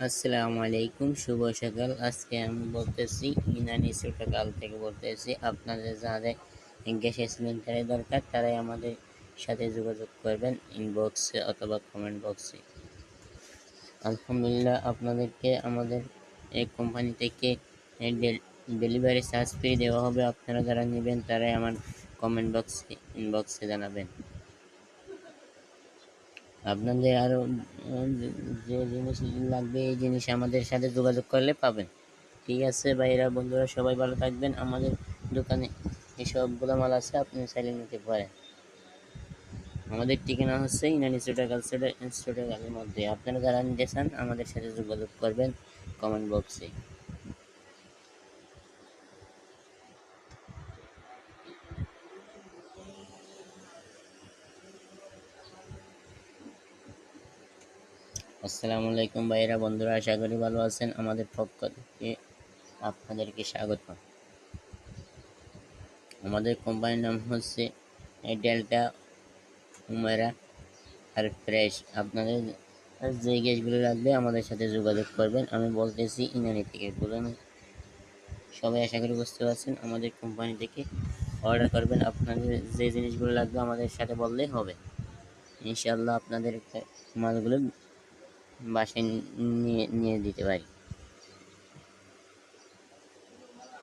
আসসালামু আলাইকুম, শুভ সকাল। আজকে আমি বলতেছি ইনানি ছোটকাল থেকে বলতেছি আপনাদের যাদের গ্যাস সিলিন্ডারের দরকার তারাই আমাদের সাথে যোগাযোগ করবেন ইনবক্সে অথবা কমেন্ট বক্সে। আলহামদুলিল্লাহ, আপনাদেরকে আমাদের এই কোম্পানি থেকে ডেলিভারি চার্জ ফ্রি দেওয়া হবে। আপনারা যারা নেবেন তারাই আমার কমেন্ট বক্সে ইনবক্সে জানাবেন। আপনাদের আরো যে জিনিস লাগবে এই জিনিস আমাদের সাথে যোগাযোগ করলে পাবেন। ঠিক আছে ভাইরা, বন্ধুরা সবাই ভালো থাকবেন। আমাদের দোকানে এসবগুলো মাল আছে, আপনি চাইলে নিতে পারেন। আমাদের ঠিকানা হচ্ছে ইনানি চট্টগ্রামের মধ্যে। আপনারা যারা নিতে চান আমাদের সাথে যোগাযোগ করবেন কমেন্ট বক্সে। আসসালামু আলাইকুম ভাইরা, বন্ধুরা, আশা করি ভালো আছেন। আমাদের পক্ষ থেকে আপনাদেরকে স্বাগত। আমাদের কোম্পানির নাম হচ্ছে ডেল্টা উমেরা আর ফ্রেশ। আপনাদের যে গ্যাসগুলো লাগবে আমাদের সাথে যোগাযোগ করবেন। আমি বলতেছি ইনানি থেকে। সবাই আশা করি বুঝতে পারছেন। আমাদের কোম্পানি থেকে অর্ডার করবেন, আপনাদের যে জিনিসগুলো লাগবে আমাদের সাথে বললেই হবে। ইনশাআল্লাহ আপনাদের মালগুলো বাসায় নিয়ে দিতে পারি।